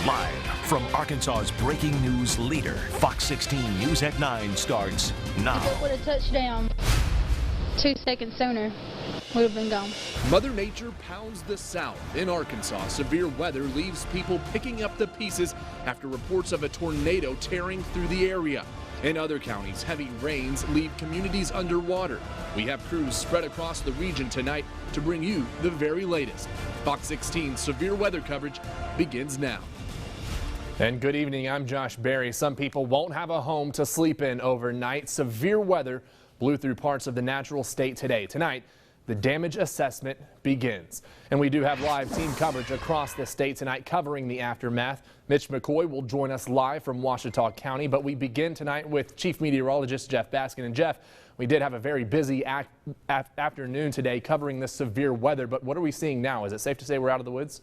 Live from Arkansas's breaking news leader, Fox 16 News at 9 starts now. If it would have touched down 2 seconds sooner, we would have been gone. Mother Nature pounds the South. In Arkansas, severe weather leaves people picking up the pieces after reports of a tornado tearing through the area. In other counties, heavy rains leave communities underwater. We have crews spread across the region tonight to bring you the very latest. Fox 16 severe weather coverage begins now. And good evening, I'm Josh Berry. Some people won't have a home to sleep in overnight. Severe weather blew through parts of the natural state today. Tonight, the damage assessment begins. And we do have live team coverage across the state tonight covering the aftermath. Mitch McCoy will join us live from Ouachita County, but we begin tonight with Chief Meteorologist Jeff Baskin. And Jeff, we did have a very busy afternoon today covering this severe weather, but what are we seeing now? Is it safe to say we're out of the woods?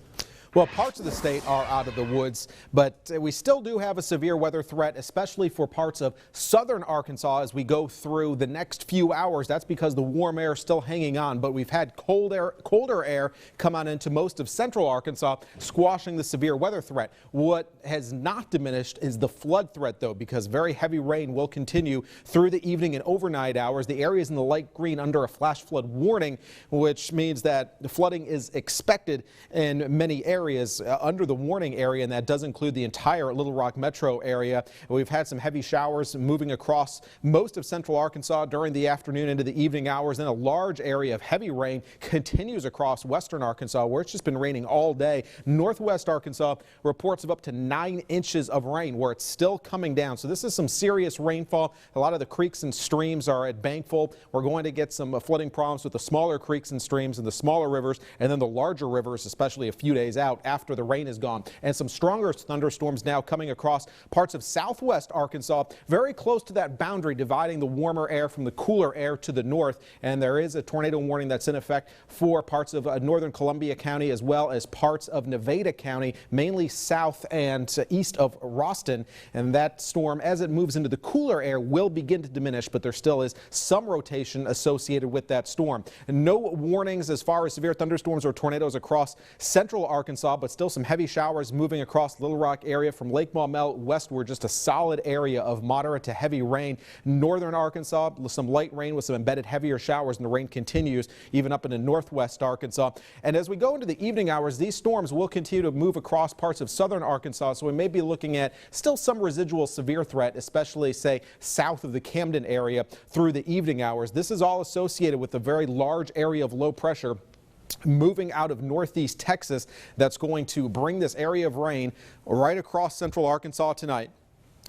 Well, parts of the state are out of the woods, but we still do have a severe weather threat, especially for parts of southern Arkansas as we go through the next few hours. That's because the warm air is still hanging on, but we've had colder air come on into most of central Arkansas, squashing the severe weather threat. What has not diminished is the flood threat, though, because very heavy rain will continue through the evening and overnight hours. The areas in the light green under a flash flood warning, which means that the flooding is expected in many areas under the warning area, and that does include the entire Little Rock metro area. We've had some heavy showers moving across most of central Arkansas during the afternoon into the evening hours. Then a large area of heavy rain continues across western Arkansas, where it's just been raining all day. Northwest Arkansas reports of up to 9 inches of rain, where it's still coming down. So this is some serious rainfall. A lot of the creeks and streams are at bank full. We're going to get some flooding problems with the smaller creeks and streams and the smaller rivers, and then the larger rivers, especially a few days out after the rain is gone. And some stronger thunderstorms now coming across parts of southwest Arkansas, very close to that boundary dividing the warmer air from the cooler air to the north. And there is a tornado warning that's in effect for parts of northern Columbia County as well as parts of Nevada County, mainly south and east of Roston. And that storm, as it moves into the cooler air, will begin to diminish, but there still is some rotation associated with that storm. And no warnings as far as severe thunderstorms or tornadoes across central Arkansas, but still some heavy showers moving across Little Rock area from Lake Maumelle westward. Just a solid area of moderate to heavy rain. Northern Arkansas, some light rain with some embedded heavier showers, and the rain continues even up into northwest Arkansas. And as we go into the evening hours, these storms will continue to move across parts of southern Arkansas, so we may be looking at still some residual severe threat, especially say south of the Camden area through the evening hours. This is all associated with a very large area of low pressure moving out of northeast Texas that's going to bring this area of rain right across central Arkansas tonight.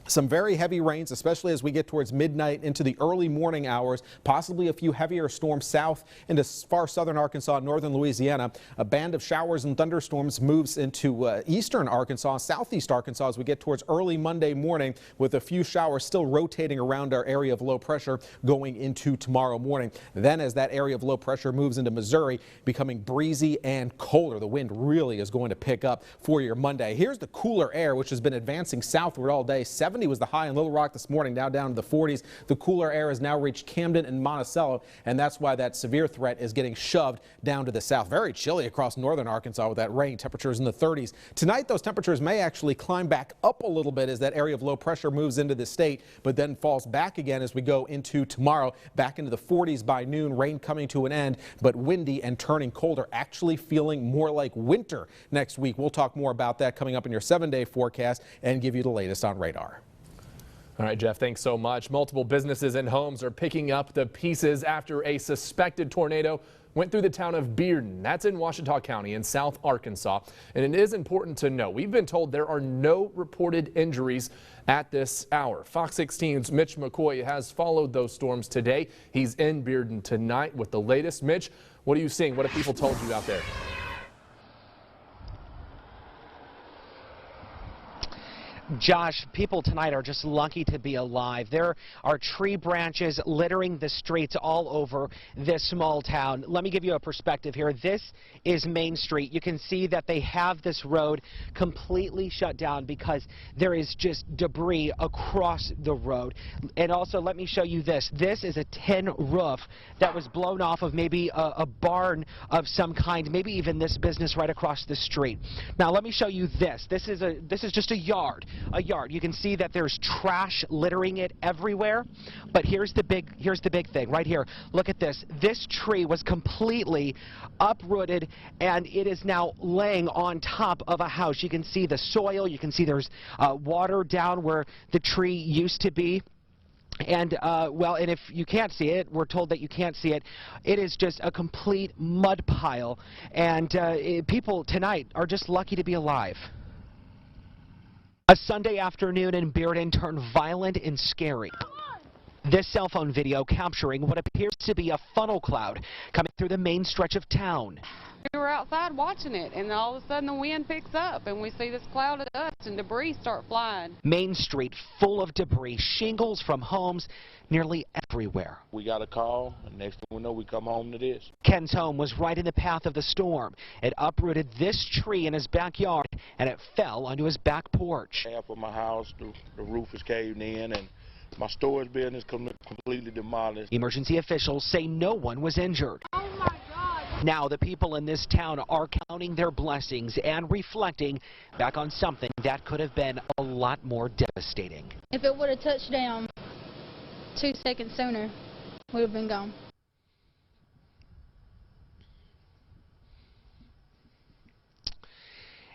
Some very heavy rains, especially as we get towards midnight into the early morning hours, possibly a few heavier storms south into far southern Arkansas, northern Louisiana. A band of showers and thunderstorms moves into eastern Arkansas, southeast Arkansas as we get towards early Monday morning, with a few showers still rotating around our area of low pressure going into tomorrow morning. Then as that area of low pressure moves into Missouri, becoming breezy and colder. The wind really is going to pick up for your Monday. Here's the cooler air, which has been advancing southward all day. 70 was the high in Little Rock this morning, now down to the 40s. The cooler air has now reached Camden and Monticello, and that's why that severe threat is getting shoved down to the south. Very chilly across northern Arkansas with that rain. Temperatures in the 30s. Tonight, those temperatures may actually climb back up a little bit as that area of low pressure moves into the state, but then falls back again as we go into tomorrow, back into the 40s by noon. Rain coming to an end, but windy and turning colder, actually feeling more like winter next week. We'll talk more about that coming up in your 7-day forecast and give you the latest on radar. All right, Jeff, thanks so much. Multiple businesses and homes are picking up the pieces after a suspected tornado went through the town of Bearden. That's in Ouachita County in South Arkansas. And it is important to know, we've been told there are no reported injuries at this hour. Fox 16's Mitch McCoy has followed those storms today. He's in Bearden tonight with the latest. Mitch, what are you seeing? What have people told you out there? Josh, people tonight are just lucky to be alive. There are tree branches littering the streets all over this small town. Let me give you a perspective here. This is Main Street. You can see that they have this road completely shut down because there is just debris across the road. And also, let me show you this. This is a tin roof that was blown off of maybe a barn of some kind, maybe even this business right across the street. Now, let me show you this. This is just a yard. You can see that there's trash littering it everywhere, but here's the big thing right here. Look at this. This tree was completely uprooted and it is now laying on top of a house. You can see the soil. You can see there's water down where the tree used to be. And, well, and if you can't see it, we're told that you can't see it, it is just a complete mud pile. And people tonight are just lucky to be alive. A Sunday afternoon in Bearden turned violent and scary. This cell phone video capturing what appears to be a funnel cloud coming through the main stretch of town. We were outside watching it, and all of a sudden the wind picks up, and we see this cloud of dust and debris start flying. Main Street full of debris, shingles from homes nearly everywhere. We got a call, and next thing we know, we come home to this. Ken's home was right in the path of the storm. It uprooted this tree in his backyard, and it fell onto his back porch. Half of my house, the roof is caved in, and my storage building is completely demolished. Emergency officials say no one was injured. Oh my God! Now the people in this town are counting their blessings and reflecting back on something that could have been a lot more devastating. If it would have touched down 2 seconds sooner, we would have been gone.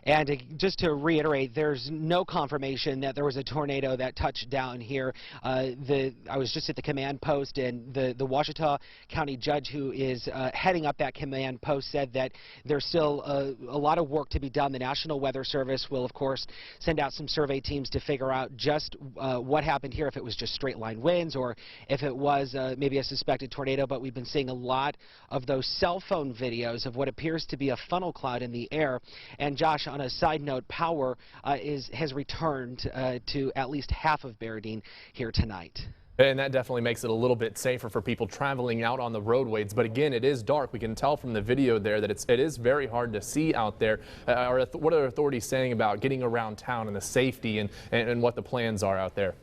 And just to reiterate, there's no confirmation that there was a tornado that touched down here. I was just at the command post, and the Ouachita County judge who is heading up that command post said that there's still a lot of work to be done. The National Weather Service will, of course, send out some survey teams to figure out just what happened here, if it was just straight line winds or if it was maybe a suspected tornado. But we've been seeing a lot of those cell phone videos of what appears to be a funnel cloud in the air. And Josh, on a side note, power has returned to at least half of Bearden here tonight. And that definitely makes it a little bit safer for people traveling out on the roadways. But again, it is dark. We can tell from the video there that it is very hard to see out there. What are authorities saying about getting around town and the safety and what the plans are out there?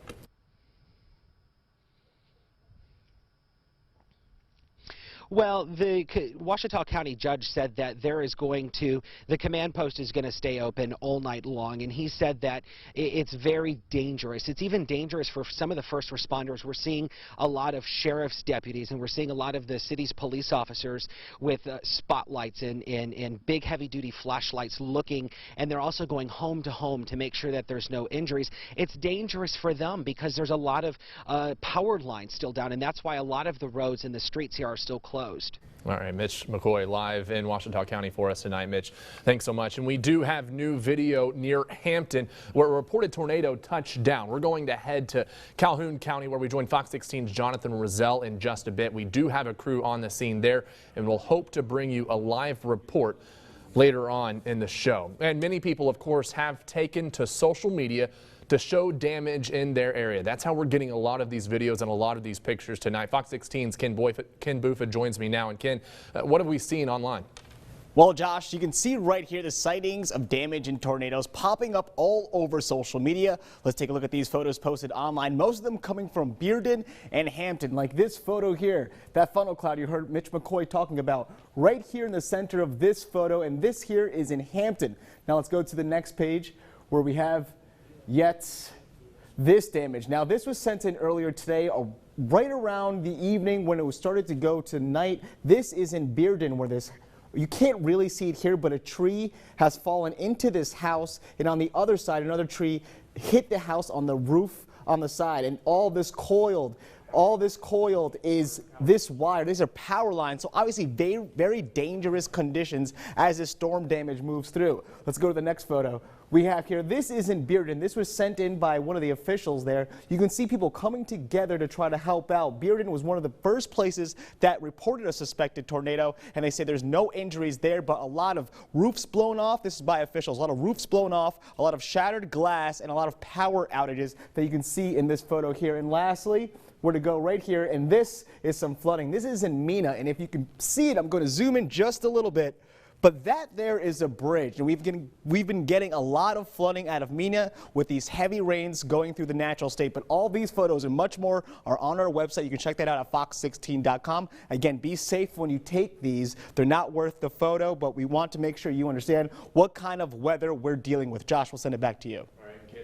Well, the Ouachita County judge said that the command post is going to stay open all night long, and he said that it's very dangerous. It's even dangerous for some of the first responders. We're seeing a lot of sheriff's deputies, and we're seeing a lot of the city's police officers with spotlights and big heavy-duty flashlights looking, and they're also going home to home to make sure that there's no injuries. It's dangerous for them because there's a lot of power lines still down, and that's why a lot of the roads and the streets here are still closed. All right, Mitch McCoy live in Ouachita County for us tonight. Mitch, thanks so much. And we do have new video near Hampton where a reported tornado touched down. We're going to head to Calhoun County where we join Fox 16's Jonathan Rizal in just a bit. We do have a crew on the scene there, and we'll hope to bring you a live report later on in the show. And many people, of course, have taken to social media to show damage in their area. That's how we're getting a lot of these videos and a lot of these pictures tonight. Fox 16's Ken Buffa joins me now. And Ken, what have we seen online? Well, Josh, you can see right here the sightings of damage and tornadoes popping up all over social media. Let's take a look at these photos posted online, most of them coming from Bearden and Hampton, like this photo here. That funnel cloud you heard Mitch McCoy talking about right here in the center of this photo, and this here is in Hampton. Now let's go to the next page where we have yet this damage. Now this was sent in earlier today, right around the evening when it was started to go to night. This is in Bearden where you can't really see it here, but a tree has fallen into this house, and on the other side another tree hit the house on the roof on the side, and all this coiled all this coiled is this wire. These are power lines, so obviously very, very dangerous conditions as this storm damage moves through. Let's go to the next photo we have here. This is in Bearden. This was sent in by one of the officials there. You can see people coming together to try to help out. Bearden was one of the first places that reported a suspected tornado, and they say there's no injuries there, but a lot of roofs blown off. This is by officials. A lot of roofs blown off, a lot of shattered glass, and a lot of power outages that you can see in this photo here. And lastly, we're to go right here, and this is some flooding. This is in Mina, and if you can see it, I'm going to zoom in just a little bit. But that there is a bridge, and we've been getting a lot of flooding out of Mina with these heavy rains going through the natural state. But all these photos and much more are on our website. You can check that out at fox16.com. Again, be safe when you take these. They're not worth the photo, but we want to make sure you understand what kind of weather we're dealing with. Josh, we'll send it back to you.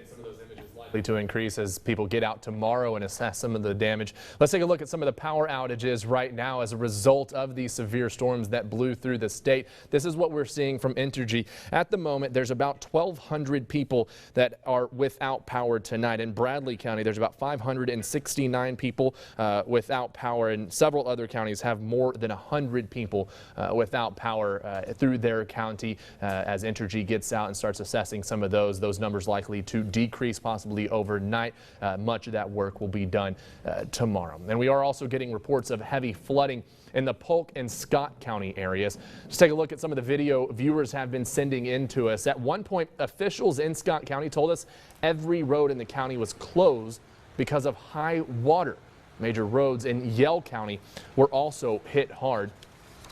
Some of those images likely to increase as people get out tomorrow and assess some of the damage. Let's take a look at some of the power outages right now as a result of these severe storms that blew through the state. This is what we're seeing from Entergy. At the moment, there's about 1,200 people that are without power tonight. In Bradley County, there's about 569 people without power, and several other counties have more than 100 people without power through their county. As Entergy gets out and starts assessing some of those numbers likely to decrease possibly overnight. Much of that work will be done tomorrow. And we are also getting reports of heavy flooding in the Polk and Scott County areas. Just take a look at some of the video viewers have been sending in to us. At one point, officials in Scott County told us every road in the county was closed because of high water. Major roads in Yell County were also hit hard.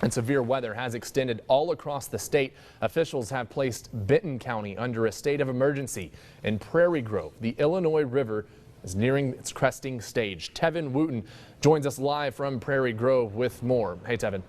And severe weather has extended all across the state. Officials have placed Benton County under a state of emergency. In Prairie Grove, the Illinois River is nearing its cresting stage. Tevin Wooten joins us live from Prairie Grove with more. Hey, Tevin.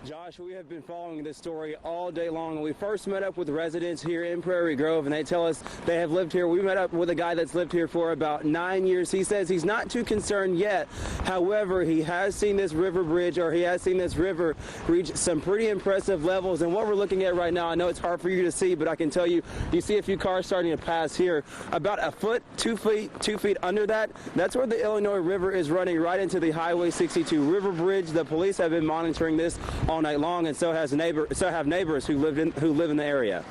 Josh, we have been following this story all day long. We first met up with residents here in Prairie Grove, and they tell us they have lived here. We met up with a guy that's lived here for about 9 years. He says he's not too concerned yet. However, he has seen this river bridge, or he has seen this river reach some pretty impressive levels. And what we're looking at right now, I know it's hard for you to see, but I can tell you, you see a few cars starting to pass here. About a foot, 2 feet under that, that's where the Illinois River is running right into the Highway 62 river bridge. The police have been monitoring this all night long, and so have neighbors who live in the area.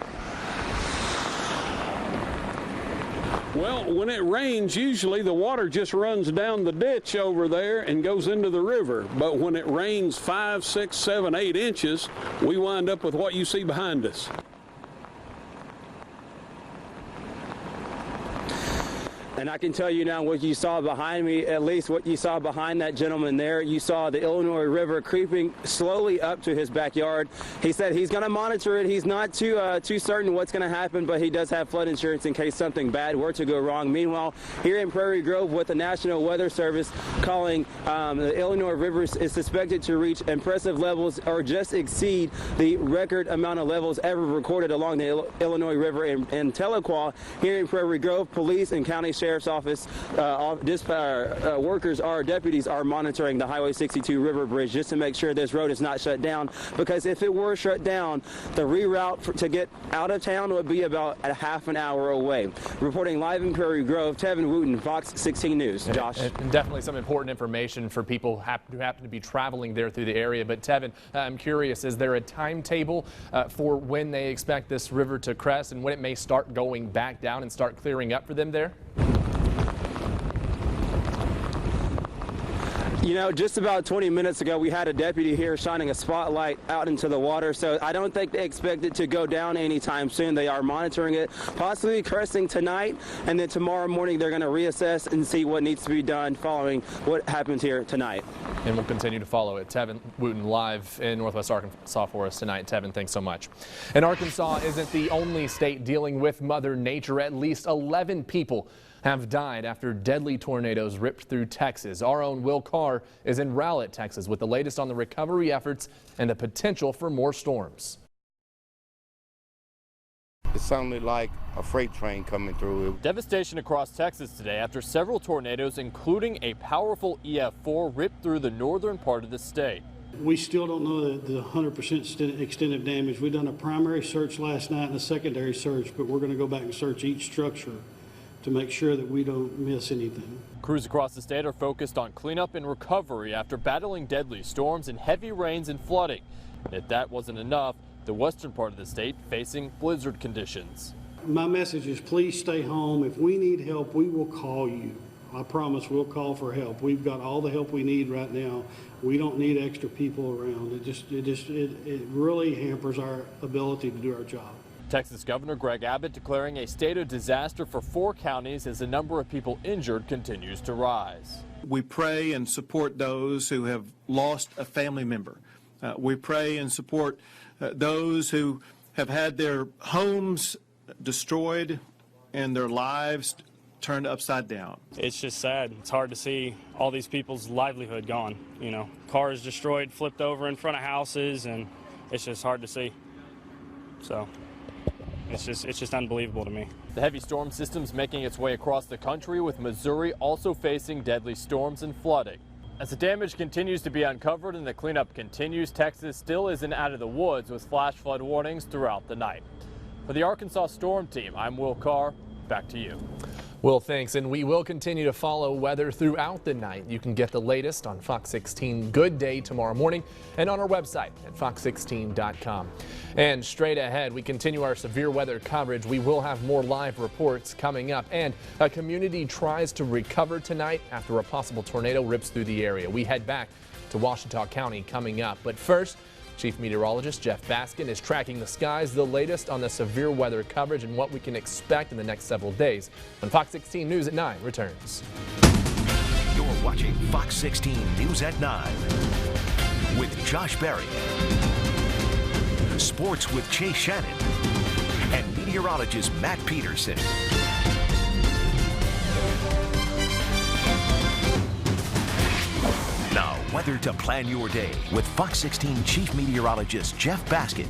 Well, when it rains, usually the water just runs down the ditch over there and goes into the river. But when it rains 5, 6, 7, 8 inches, we wind up with what you see behind us. And I can tell you now what you saw behind me, at least what you saw behind that gentleman there, you saw the Illinois River creeping slowly up to his backyard. He said he's going to monitor it. He's not too certain what's going to happen, but he does have flood insurance in case something bad were to go wrong. Meanwhile, here in Prairie Grove, with the National Weather Service calling the Illinois River is suspected to reach impressive levels or just exceed the record amount of levels ever recorded along the Illinois River in Tahlequah. Here in Prairie Grove, police and county sheriff's office workers, our deputies are monitoring the Highway 62 river bridge just to make sure this road is not shut down, because if it were shut down, the reroute to get out of town would be about a half an hour away. Reporting live in Prairie Grove, Tevin Wooten, Fox 16 News. Josh. And definitely some important information for people who happen to be traveling there through the area. But Tevin, I'm curious, is there a timetable for when they expect this river to crest and when it may start going back down and start clearing up for them there? You know, just about 20 minutes ago, we had a deputy here shining a spotlight out into the water, so I don't think they expect it to go down anytime soon. They are monitoring it, possibly cresting tonight, and then tomorrow morning they're going to reassess and see what needs to be done following what happens here tonight. And we'll continue to follow it. Tevin Wooten live in Northwest Arkansas for us tonight. Tevin, thanks so much. And Arkansas isn't the only state dealing with Mother Nature. At least 11 people have died after deadly tornadoes ripped through Texas. Our own Will Carr is in Rowlett, Texas, with the latest on the recovery efforts and the potential for more storms. It sounded like a freight train coming through. Devastation across Texas today after several tornadoes, including a powerful EF4, ripped through the northern part of the state. We still don't know the 100% extent of damage. We've done a primary search last night and a secondary search, but we're going to go back and search each structure to make sure that we don't miss anything. Crews across the state are focused on cleanup and recovery after battling deadly storms and heavy rains and flooding. And if that wasn't enough, the western part of the state facing blizzard conditions. My message is please stay home. If we need help, we will call you. I promise we'll call for help. We've got all the help we need right now. We don't need extra people around. It really hampers our ability to do our job. Texas Governor Greg Abbott declaring a state of disaster for 4 counties as the number of people injured continues to rise. We pray and support those who have lost a family member. We pray and support those who have had their homes destroyed and their lives turned upside down. It's just sad. It's hard to see all these people's livelihood gone. You know, cars destroyed, flipped over in front of houses, and it's just hard to see. So it's just unbelievable to me. The heavy storm system's making its way across the country, with Missouri also facing deadly storms and flooding. As the damage continues to be uncovered and the cleanup continues, Texas still isn't out of the woods with flash flood warnings throughout the night. For the Arkansas Storm Team, I'm Will Carr. Back to you. Will, thanks. And we will continue to follow weather throughout the night. You can get the latest on Fox 16 Good Day tomorrow morning and on our website at fox16.com. And straight ahead, we continue our severe weather coverage. We will have more live reports coming up. And a community tries to recover tonight after a possible tornado rips through the area. We head back to Washita County coming up. But first, Chief Meteorologist Jeff Baskin is tracking the skies, the latest on the severe weather coverage and what we can expect in the next several days. When Fox 16 News at 9 returns. You're watching Fox 16 News at 9 with Josh Berry, sports with Chase Shannon, and meteorologist Matt Peterson. Now, weather to plan your day with Fox 16 Chief Meteorologist Jeff Baskin.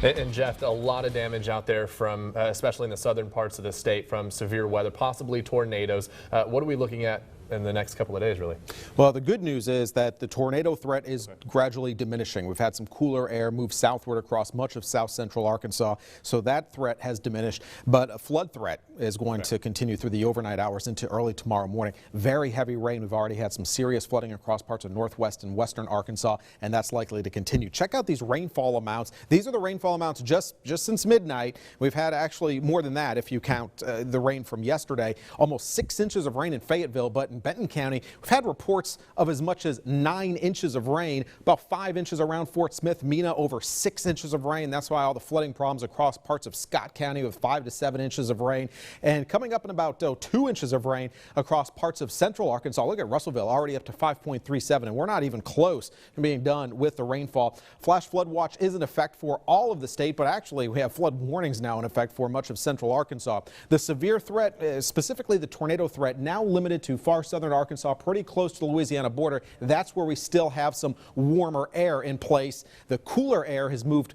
And Jeff, a lot of damage out there from, especially in the southern parts of the state, from severe weather, possibly tornadoes. What are we looking at in the next couple of days, really? Well, the good news is that the tornado threat is gradually diminishing. We've had some cooler air move southward across much of south central Arkansas, so that threat has diminished. But a flood threat is going to continue through the overnight hours into early tomorrow morning. Very heavy rain. We've already had some serious flooding across parts of northwest and western Arkansas, and that's likely to continue. Check out these rainfall amounts. These are the rainfall amounts just since midnight. We've had actually more than that if you count the rain from yesterday. Almost 6 inches of rain in Fayetteville, but in Benton County, we've had reports of as much as 9 inches of rain, about 5 inches around Fort Smith, Mena, over 6 inches of rain. That's why all the flooding problems across parts of Scott County with 5 to 7 inches of rain. And coming up in about 2 inches of rain across parts of central Arkansas. Look at Russellville, already up to 5.37, and we're not even close to being done with the rainfall. Flash flood watch is in effect for all of the state, but actually we have flood warnings now in effect for much of central Arkansas. The severe threat, specifically the tornado threat, now limited to far southern Arkansas, pretty close to the Louisiana border. That's where we still have some warmer air in place. The cooler air has moved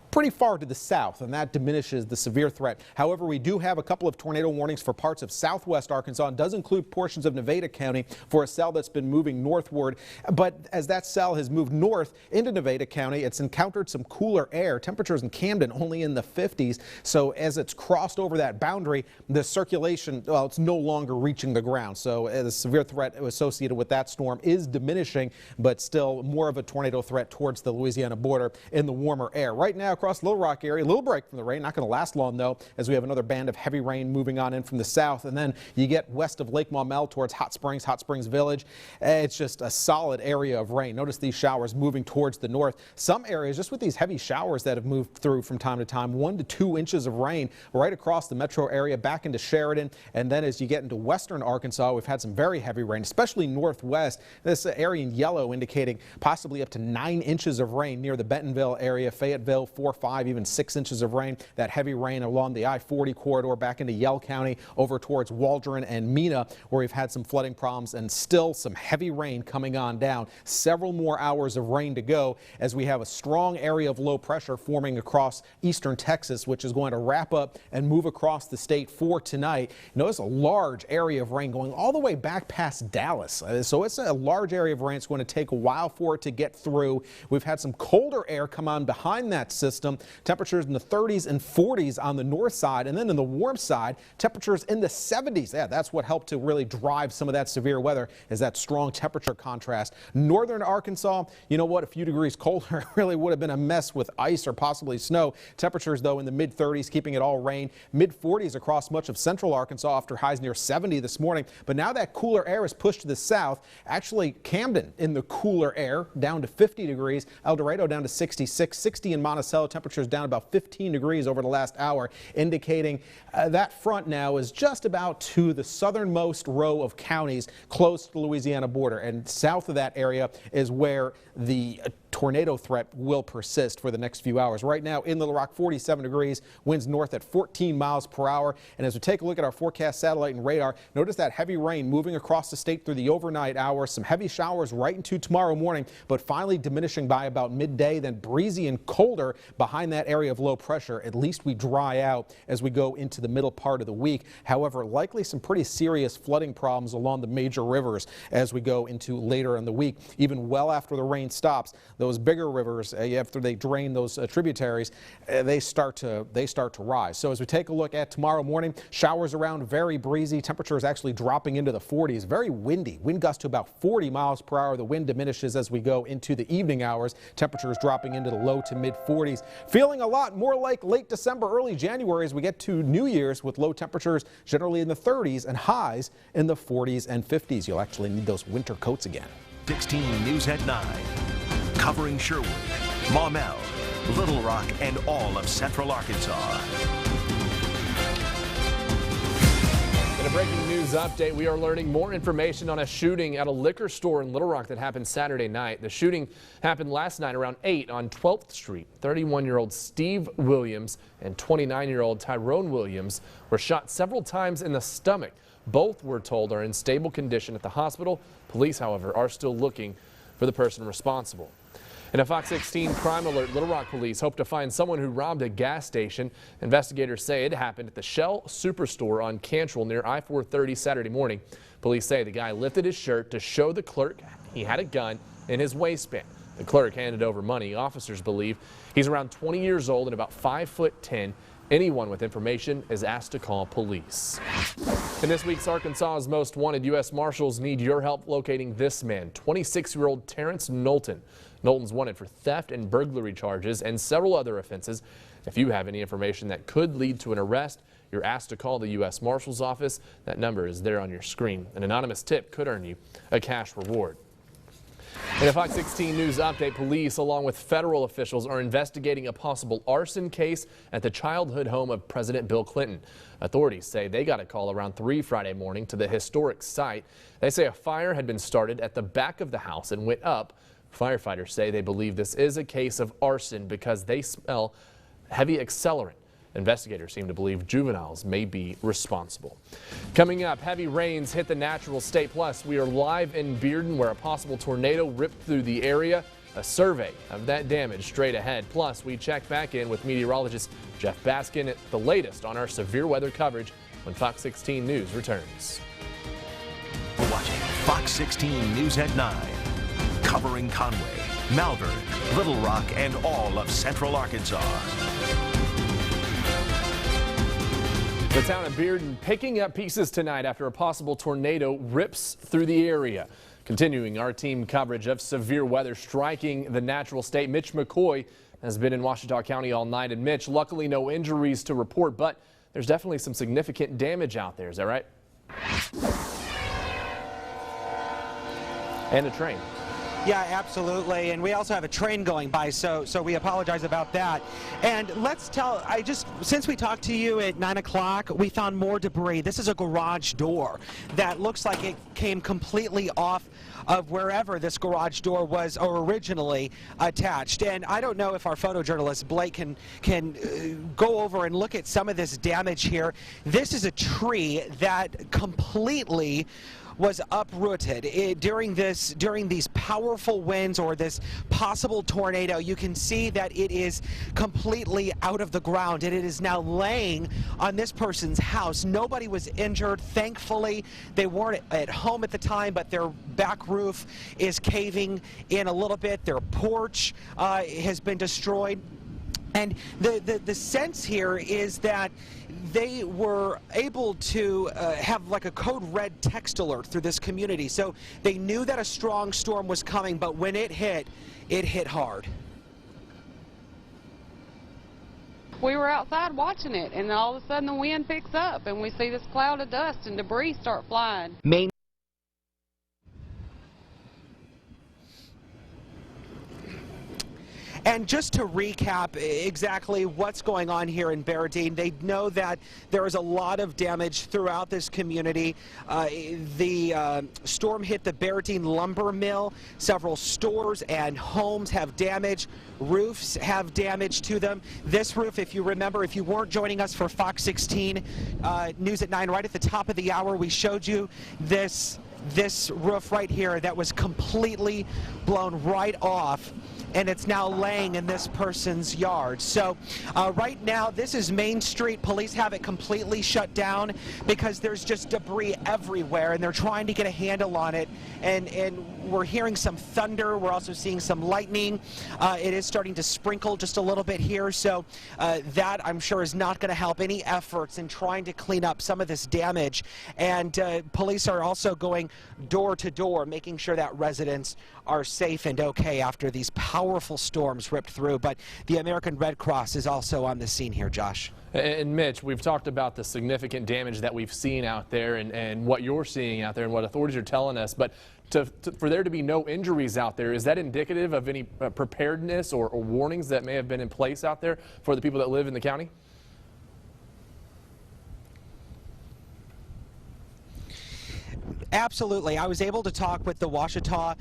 pretty far to the south, and that diminishes the severe threat. However, we do have a couple of tornado warnings for parts of southwest Arkansas, and does include portions of Nevada County for a cell that's been moving northward. But as that cell has moved north into Nevada County, it's encountered some cooler air. Temperatures in Camden only in the 50s. So as it's crossed over that boundary, the circulation, well, it's no longer reaching the ground. So the severe threat associated with that storm is diminishing, but still more of a tornado threat towards the Louisiana border in the warmer air. Right now across Little Rock area, a little break from the rain, not going to last long though, as we have another band of heavy rain moving on in from the south, and then you get west of Lake Maumelle towards Hot Springs Village. It's just a solid area of rain. Notice these showers moving towards the north. Some areas just with these heavy showers that have moved through from time to time, 1 to 2 inches of rain right across the metro area back into Sheridan, and then as you get into western Arkansas, we've had some very heavy rain, especially northwest. This area in yellow indicating possibly up to 9 inches of rain near the Bentonville area, Fayetteville, 4, 5, even 6 inches of rain. That heavy rain along the I-40 corridor back into Yell County over towards Waldron and Mena, where we've had some flooding problems and still some heavy rain coming on down. Several more hours of rain to go as we have a strong area of low pressure forming across eastern Texas, which is going to wrap up and move across the state for tonight. Notice a large area of rain going all the way back past Dallas. So it's a large area of rain. It's going to take a while for it to get through. We've had some colder air come on behind that that system. Temperatures in the 30s and 40s on the north side, and then in the warm side, temperatures in the 70s. Yeah, that's what helped to really drive some of that severe weather, is that strong temperature contrast. Northern Arkansas, you know what, a few degrees colder really would have been a mess with ice or possibly snow. Temperatures, though, in the mid-30s, keeping it all rain. Mid-40s across much of central Arkansas after highs near 70 this morning. But now that cooler air is pushed to the south. Actually, Camden in the cooler air, down to 50 degrees. El Dorado down to 66. 60 in Monticello. Temperatures down about 15 degrees over the last hour, indicating that front now is just about to the southernmost row of counties close to the Louisiana border. And south of that area is where the tornado threat will persist for the next few hours. Right now in Little Rock, 47 degrees, winds north at 14 miles per hour. And as we take a look at our forecast satellite and radar, notice that heavy rain moving across the state through the overnight hours. Some heavy showers right into tomorrow morning, but finally diminishing by about midday, then breezy and colder behind that area of low pressure. At least we dry out as we go into the middle part of the week. However, likely some pretty serious flooding problems along the major rivers as we go into later in the week, even well after the rain stops. Those bigger rivers, after they drain those tributaries, they start to rise. So as we take a look at tomorrow morning, showers around, very breezy. Temperatures actually dropping into the 40s. Very windy. Wind gusts to about 40 miles per hour. The wind diminishes as we go into the evening hours. Temperatures dropping into the low to mid 40s. Feeling a lot more like late December, early January as we get to New Year's, with low temperatures generally in the 30s and highs in the 40s and 50s. You'll actually need those winter coats again. 16 News at 9. Covering Sherwood, Maumelle, Little Rock, and all of Central Arkansas. In a breaking news update, we are learning more information on a shooting at a liquor store in Little Rock that happened Saturday night. The shooting happened last night around 8 on 12th Street. 31-year-old Steve Williams and 29-year-old Tyrone Williams were shot several times in the stomach. Both, we're told, are in stable condition at the hospital. Police, however, are still looking for the person responsible. In a Fox 16 crime alert, Little Rock police hope to find someone who robbed a gas station. Investigators say it happened at the Shell Superstore on Cantrell near I-430 Saturday morning. Police say the guy lifted his shirt to show the clerk he had a gun in his waistband. The clerk handed over money. Officers believe he's around 20 years old and about 5'10". Anyone with information is asked to call police. In this week's Arkansas's Most Wanted, U.S. Marshals need your help locating this man, 26-year-old Terrence Knowlton. Knowlton's wanted for theft and burglary charges and several other offenses. If you have any information that could lead to an arrest, you're asked to call the U.S. Marshal's office. That number is there on your screen. An anonymous tip could earn you a cash reward. In a Fox 16 News update, police along with federal officials are investigating a possible arson case at the childhood home of President Bill Clinton. Authorities say they got a call around 3 Friday morning to the historic site. They say a fire had been started at the back of the house and went up. Firefighters say they believe this is a case of arson because they smell heavy accelerant. Investigators seem to believe juveniles may be responsible. Coming up, heavy rains hit the natural state. Plus, we are live in Bearden where a possible tornado ripped through the area. A survey of that damage straight ahead. Plus, we check back in with meteorologist Jeff Baskin at the latest on our severe weather coverage when Fox 16 News returns. We're watching Fox 16 News at 9. Covering Conway, Malvern, Little Rock, and all of Central Arkansas. The town of Bearden picking up pieces tonight after a possible tornado rips through the area. Continuing our team coverage of severe weather striking the natural state, Mitch McCoy has been in Ouachita County all night. And Mitch, luckily no injuries to report, but there's definitely some significant damage out there. Is that right? And a train. Yeah, absolutely. And we also have a train going by, so we apologize about that. And since we talked to you at 9 o'clock, we found more debris. This is a garage door that looks like it came completely off of wherever this garage door was originally attached. And I don't know if our photojournalist Blake can go over and look at some of this damage here. This is a tree that completely was uprooted during these powerful winds or this possible tornado. You can see that it is completely out of the ground and it is now laying on this person's house. Nobody was injured, thankfully. They weren't at home at the time, but their back roof is caving in a little bit. Their porch has been destroyed. And the sense here is that they were able to have like a code red text alert through this community. So they knew that a strong storm was coming, but when it hit hard. We were outside watching it, and all of a sudden the wind picks up, and we see this cloud of dust and debris start flying. And just to recap exactly what's going on here in Baradine, they know that there is a lot of damage throughout this community. The storm hit the Baradine lumber mill. Several stores and homes have damage. Roofs have damage to them. This roof, if you remember, if you weren't joining us for Fox 16 News at 9, right at the top of the hour, we showed you this roof right here that was completely blown right off, and it's now laying in this person's yard. So right now, this is Main Street. Police have it completely shut down because there's just debris everywhere, and they're trying to get a handle on it. And we're hearing some thunder. We're also seeing some lightning. It is starting to sprinkle just a little bit here, so that, I'm sure, is not going to help any efforts in trying to clean up some of this damage. And police are also going door to door, making sure that residents are safe and okay after these powerful storms ripped through. But the American Red Cross is also on the scene here, Josh. And Mitch, we've talked about the significant damage that we've seen out there and what you're seeing out there and what authorities are telling us. But for there to be no injuries out there, is that indicative of any preparedness or warnings that may have been in place out there for the people that live in the county? Absolutely. I was able to talk with the Ouachita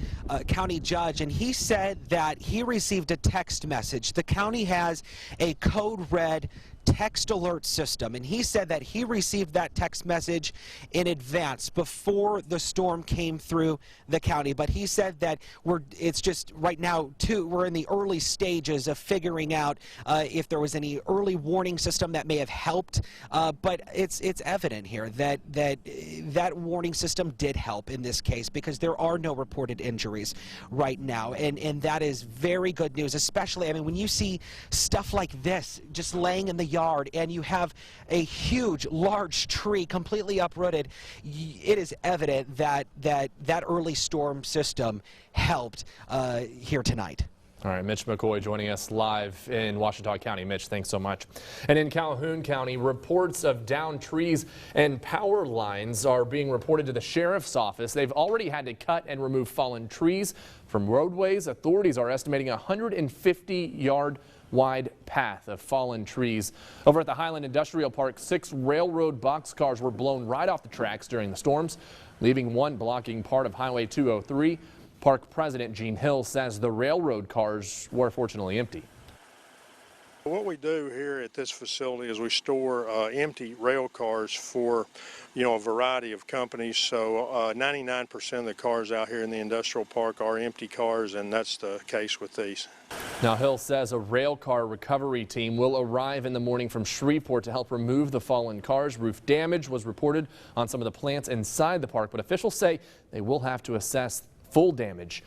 County judge, and he said that he received a text message. The county has a code red text alert system, and he said that he received that text message in advance before the storm came through the county. But he said that it's just right now we're in the early stages of figuring out if there was any early warning system that may have helped, but it's evident here that that warning system did help in this case, because there are no reported injuries right now, and that is very good news. Especially, I mean, when you see stuff like this just laying in the yard, and you have a huge, large tree completely uprooted, it is evident that that early storm system helped here tonight. All right, Mitch McCoy joining us live in Ouachita County. Mitch, thanks so much. And in Calhoun County, reports of downed trees and power lines are being reported to the sheriff's office. They've already had to cut and remove fallen trees from roadways. Authorities are estimating a 150-yard wide path of fallen trees. Over at the Highland Industrial Park, 6 railroad boxcars were blown right off the tracks during the storms, leaving one blocking part of Highway 203. Park President Gene Hill says the railroad cars were fortunately empty. What we do here at this facility is we store empty rail cars for, a variety of companies. So 99% of the cars out here in the industrial park are empty cars, and that's the case with these. Now, Hill says a rail car recovery team will arrive in the morning from Shreveport to help remove the fallen cars. Roof damage was reported on some of the plants inside the park, but officials say they will have to assess full damage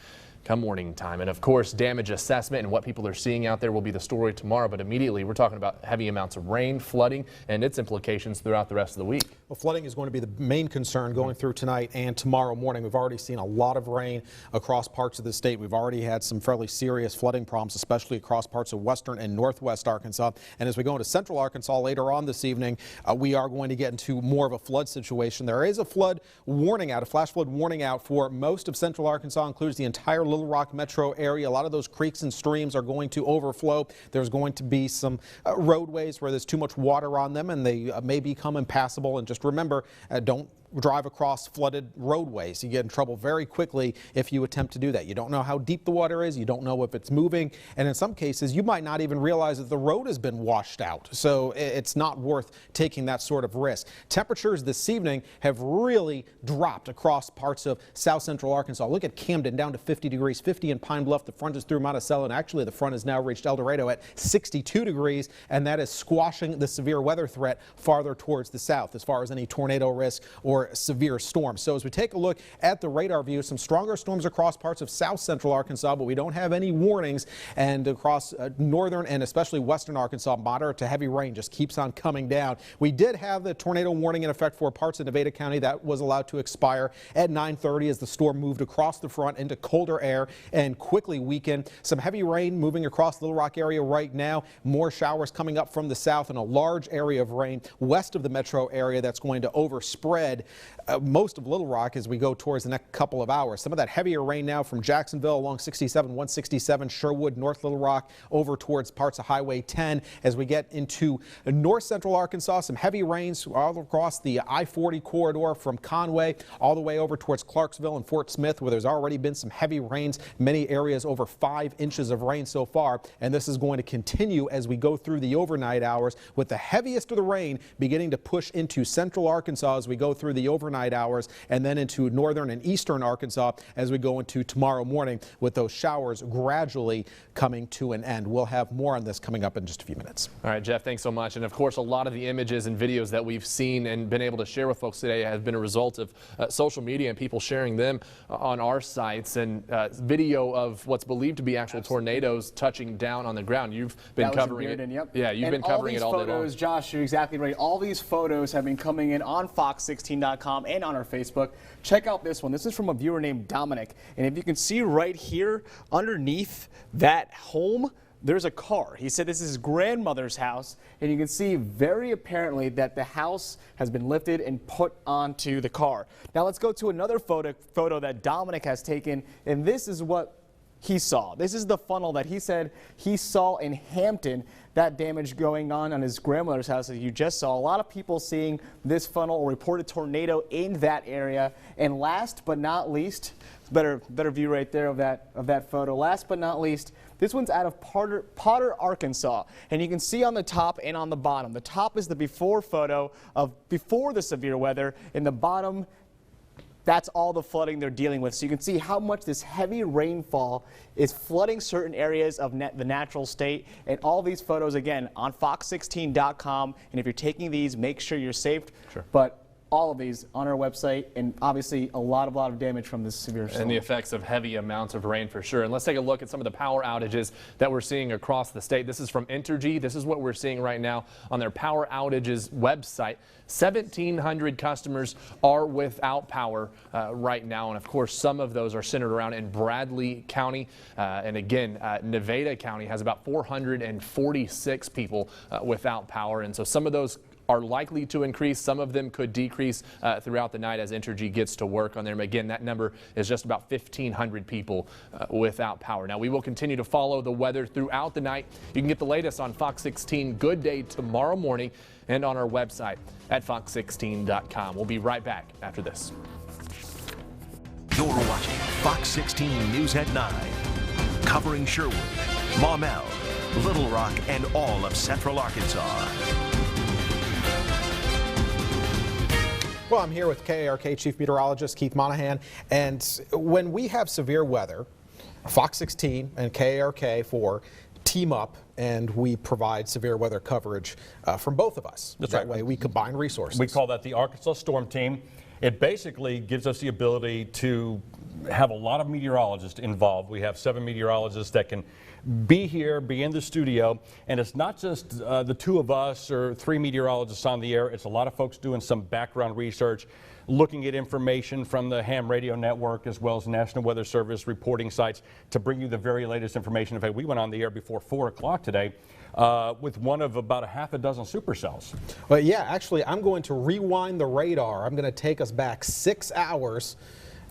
come morning time. And of course, damage assessment and what people are seeing out there will be the story tomorrow. But immediately, we're talking about heavy amounts of rain, flooding, and its implications throughout the rest of the week. Well, flooding is going to be the main concern going through tonight and tomorrow morning. We've already seen a lot of rain across parts of the state. We've already had some fairly serious flooding problems, especially across parts of western and northwest Arkansas. And as we go into central Arkansas later on this evening, we are going to get into more of a flood situation. There is a flood warning out, a flash flood warning out for most of central Arkansas, includes the entire Little Rock metro area. A lot of those creeks and streams are going to overflow. There's going to be some roadways where there's too much water on them, and they may become impassable. And just remember, don't drive across flooded roadways. You get in trouble very quickly if you attempt to do that. You don't know how deep the water is. You don't know if it's moving. And in some cases, you might not even realize that the road has been washed out. So it's not worth taking that sort of risk. Temperatures this evening have really dropped across parts of south central Arkansas. Look at Camden, down to 50 degrees, 50 in Pine Bluff. The front is through Monticello, and actually the front has now reached El Dorado at 62 degrees, and that is squashing the severe weather threat farther towards the south as far as any tornado risk or for severe storms. So as we take a look at the radar view, some stronger storms across parts of south central Arkansas, but we don't have any warnings. And across northern and especially western Arkansas, moderate to heavy rain just keeps on coming down. We did have the tornado warning in effect for parts of Nevada County. That was allowed to expire at 9:30 as the storm moved across the front into colder air and quickly weakened. Some heavy rain moving across Little Rock area right now. More showers coming up from the south and a large area of rain west of the metro area that's going to overspread most of Little Rock as we go towards the next couple of hours. Some of that heavier rain now from Jacksonville along 67, 167, Sherwood, North Little Rock over towards parts of Highway 10. As we get into north central Arkansas, some heavy rains all across the I-40 corridor from Conway all the way over towards Clarksville and Fort Smith, where there's already been some heavy rains, many areas over 5 inches of rain so far. And this is going to continue as we go through the overnight hours, with the heaviest of the rain beginning to push into central Arkansas as we go through the overnight hours, and then into northern and eastern Arkansas as we go into tomorrow morning, with those showers gradually coming to an end. We'll have more on this coming up in just a few minutes. All right, Jeff, thanks so much. And of course, a lot of the images and videos that we've seen and been able to share with folks today have been a result of social media and people sharing them on our sites, and video of what's believed to be actual tornadoes touching down on the ground. You've been covering it. Yep. Yeah, you've been covering it all day long. All these photos, Josh, you're exactly right. All these photos have been coming in on Fox16.com and on our Facebook. Check out this one. This is from a viewer named Dominic. And if you can see right here underneath that home, there's a car. He said this is his grandmother's house, and you can see very apparently that the house has been lifted and put onto the car. Now let's go to another photo that Dominic has taken, and this is what he saw. This is the funnel that he said he saw in Hampton, that damage going on his grandmother's house that you just saw. A lot of people seeing this funnel or reported tornado in that area. And last but not least, better view right there of that photo. Last but not least, this one's out of Potter, Arkansas. And you can see on the top and on the bottom. The top is the before photo of before the severe weather, and the bottom, that's all the flooding they're dealing with. So you can see how much this heavy rainfall is flooding certain areas of the natural state. And all these photos, again, on Fox16.com. And if you're taking these, make sure you're safe. Sure. But all of these on our website, and obviously a lot of damage from this severe storm. And the effects of heavy amounts of rain for sure. And let's take a look at some of the power outages that we're seeing across the state. This is from Entergy. This is what we're seeing right now on their power outages website. 1,700 customers are without power right now. And of course, some of those are centered around in Bradley County. And again, Nevada County has about 446 people without power. And so some of those are likely to increase. Some of them could decrease throughout the night as Entergy gets to work on them. Again, that number is just about 1,500 people without power. Now, we will continue to follow the weather throughout the night. You can get the latest on Fox 16 Good Day tomorrow morning and on our website at Fox16.com. We'll be right back after this. You're watching Fox 16 News at 9, covering Sherwood, Maumelle, Little Rock, and all of Central Arkansas. Well, I'm here with KARK Chief Meteorologist Keith Monahan, and when we have severe weather, Fox 16 and KARK team up and we provide severe weather coverage from both of us. That's that right. way we combine resources. We call that the Arkansas Storm Team. It basically gives us the ability to have a lot of meteorologists involved. We have 7 meteorologists that can be here, be in the studio, and it's not just the 2 of us or 3 meteorologists on the air. It's a lot of folks doing some background research, looking at information from the ham radio network as well as National Weather Service reporting sites to bring you the very latest information. In fact, we went on the air before 4 o'clock today with one of about a half a dozen supercells. Well, yeah, actually, I'm going to rewind the radar. I'm going to take us back 6 hours,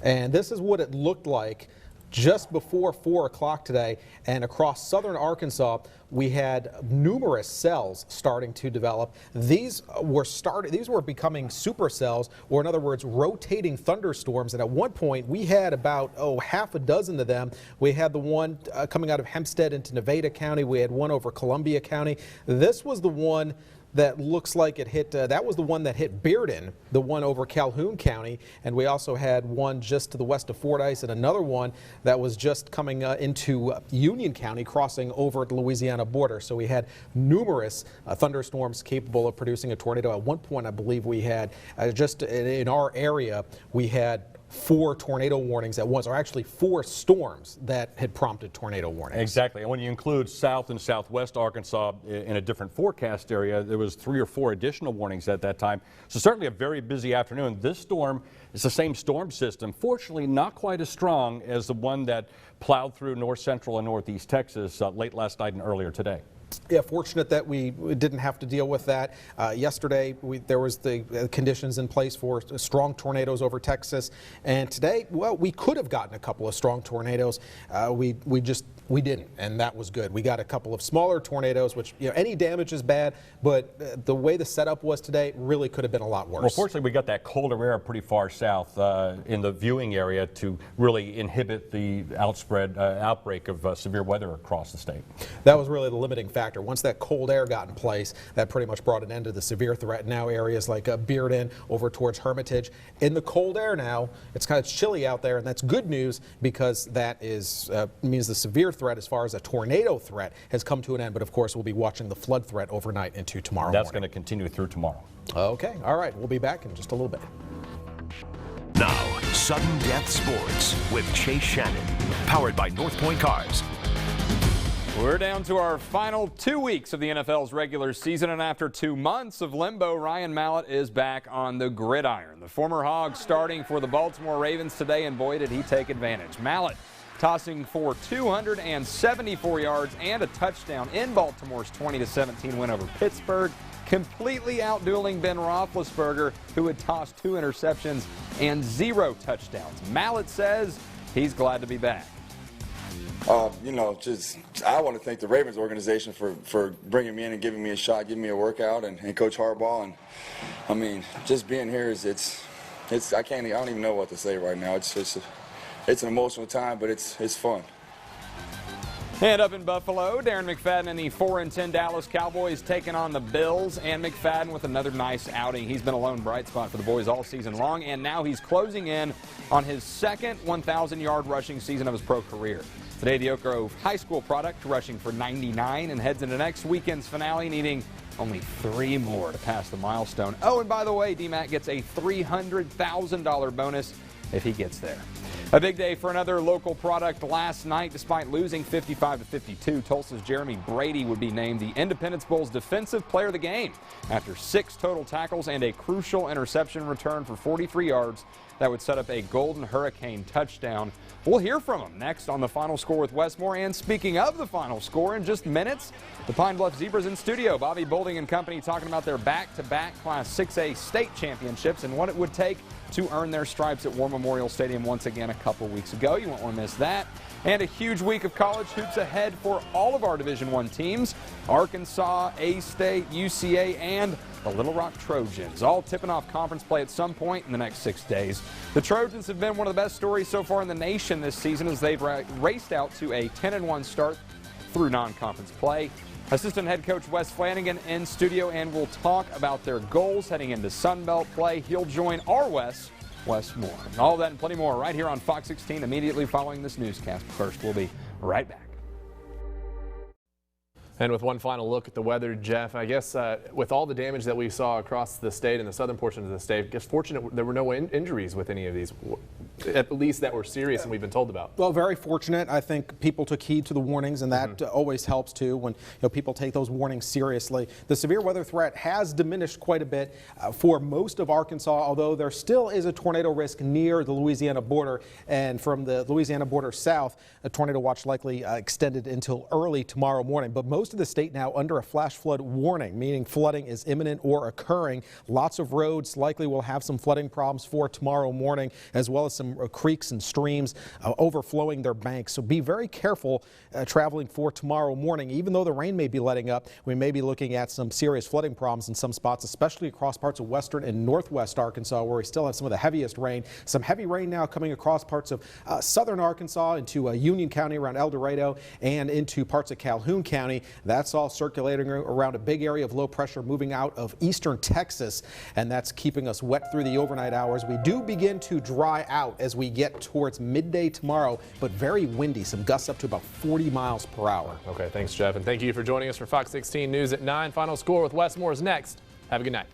and this is what it looked like just before 4 o'clock today. And across southern Arkansas, we had numerous cells starting to develop. These were becoming supercells, or in other words, rotating thunderstorms. And at one point, we had about half a dozen of them. We had the one coming out of Hempstead into Nevada County. We had one over Columbia County. This was the one that looks like it hit, that was the one that hit Bearden, the one over Calhoun County, and we also had one just to the west of Fordyce and another one that was just coming into Union County, crossing over the Louisiana border. So we had numerous thunderstorms capable of producing a tornado. At one point, I believe we had, just in our area, we had 4 tornado warnings at once, or actually 4 storms that had prompted tornado warnings. Exactly. And when you include south and southwest Arkansas in a different forecast area, there was 3 or 4 additional warnings at that time. So certainly a very busy afternoon. This storm is the same storm system, fortunately not quite as strong as the one that plowed through north central and northeast Texas late last night and earlier today. Yeah, fortunate that we didn't have to deal with that. Yesterday, there was the conditions in place for strong tornadoes over Texas, and today, well, we could have gotten a couple of strong tornadoes. We didn't, and that was good. We got a couple of smaller tornadoes, which, you know, any damage is bad, but the way the setup was today really could have been a lot worse. Well, fortunately, we got that colder air pretty far south in the viewing area to really inhibit the outbreak of severe weather across the state. That was really the limiting factor. Once that cold air got in place, that pretty much brought an end to the severe threat. Now areas like Bearden over towards Hermitage, in the cold air now, it's kind of chilly out there, and that's good news because that is means the severe threat as far as a tornado threat has come to an end. But of course, we'll be watching the flood threat overnight into tomorrow morning. That's going to continue through tomorrow. Okay, all right, we'll be back in just a little bit. Now, Sudden Death Sports with Chase Shannon, powered by North Point Cars. We're down to our final 2 weeks of the NFL's regular season, and after 2 months of limbo, Ryan Mallett is back on the gridiron. The former Hog starting for the Baltimore Ravens today, and boy, did he take advantage. Mallett tossing for 274 yards and a touchdown in Baltimore's 20-17 win over Pittsburgh, completely outdueling Ben Roethlisberger, who had tossed 2 interceptions and 0 touchdowns. Mallett says he's glad to be back. You know, I want to thank the Ravens organization for bringing me in and giving me a shot, giving me a workout, and Coach Harbaugh. And I mean, just being here I don't even know what to say right now. It's an emotional time, but it's fun. And up in Buffalo, Darren McFadden and the 4-10 Dallas Cowboys taking on the Bills, and McFadden with another nice outing. He's been a lone bright spot for the boys all season long, and now he's closing in on his second 1,000-yard rushing season of his pro career. Today, the Oak Grove High School product rushing for 99 and heads into next weekend's finale, needing only 3 more to pass the milestone. Oh, and by the way, D-Mac gets a $300,000 bonus if he gets there. A big day for another local product last night. Despite losing 55-52, Tulsa's Jeremy Brady would be named the Independence Bowl's Defensive Player of the Game after 6 total tackles and a crucial interception return for 43 yards that would set up a Golden Hurricane touchdown. We'll hear from him next on The Final Score with Westmore. And speaking of the final score, in just minutes, the Pine Bluff Zebras in studio. Bobby Boulding and company talking about their back-to-back Class 6A state championships and what it would take to earn their stripes at War Memorial Stadium once again a couple weeks ago. You won't want to miss that. And a huge week of college hoops ahead for all of our Division I teams. Arkansas, A-State, UCA, and the Little Rock Trojans, all tipping off conference play at some point in the next 6 days. The Trojans have been one of the best stories so far in the nation this season as they've raced out to a 10-1 start through non-conference play. Assistant head coach Wes Flanagan in studio, and we'll talk about their goals heading into Sun Belt play. He'll join our Wes Moore. All that and plenty more right here on Fox 16 immediately following this newscast. First, we'll be right back. And with one final look at the weather, Jeff, I guess with all the damage that we saw across the state and the southern portion of the state, I guess fortunate there were no injuries with any of these, at least that were serious and we've been told about. Well, very fortunate. I think people took heed to the warnings, and that always helps too when people take those warnings seriously. The severe weather threat has diminished quite a bit for most of Arkansas, although there still is a tornado risk near the Louisiana border, and from the Louisiana border south, a tornado watch likely extended until early tomorrow morning. But most of the state now under a flash flood warning, meaning flooding is imminent or occurring. Lots of roads likely will have some flooding problems for tomorrow morning, as well as some some creeks and streams overflowing their banks. So be very careful traveling for tomorrow morning. Even though the rain may be letting up, we may be looking at some serious flooding problems in some spots, especially across parts of western and northwest Arkansas, where we still have some of the heaviest rain. Some heavy rain now coming across parts of southern Arkansas into Union County around El Dorado and into parts of Calhoun County. That's all circulating around a big area of low pressure moving out of eastern Texas, and that's keeping us wet through the overnight hours. We do begin to dry out as we get towards midday tomorrow, but very windy. Some gusts up to about 40 miles per hour. Okay, thanks, Jeff, and thank you for joining us for Fox 16 News at 9. Final score with Wes Moore's next. Have a good night.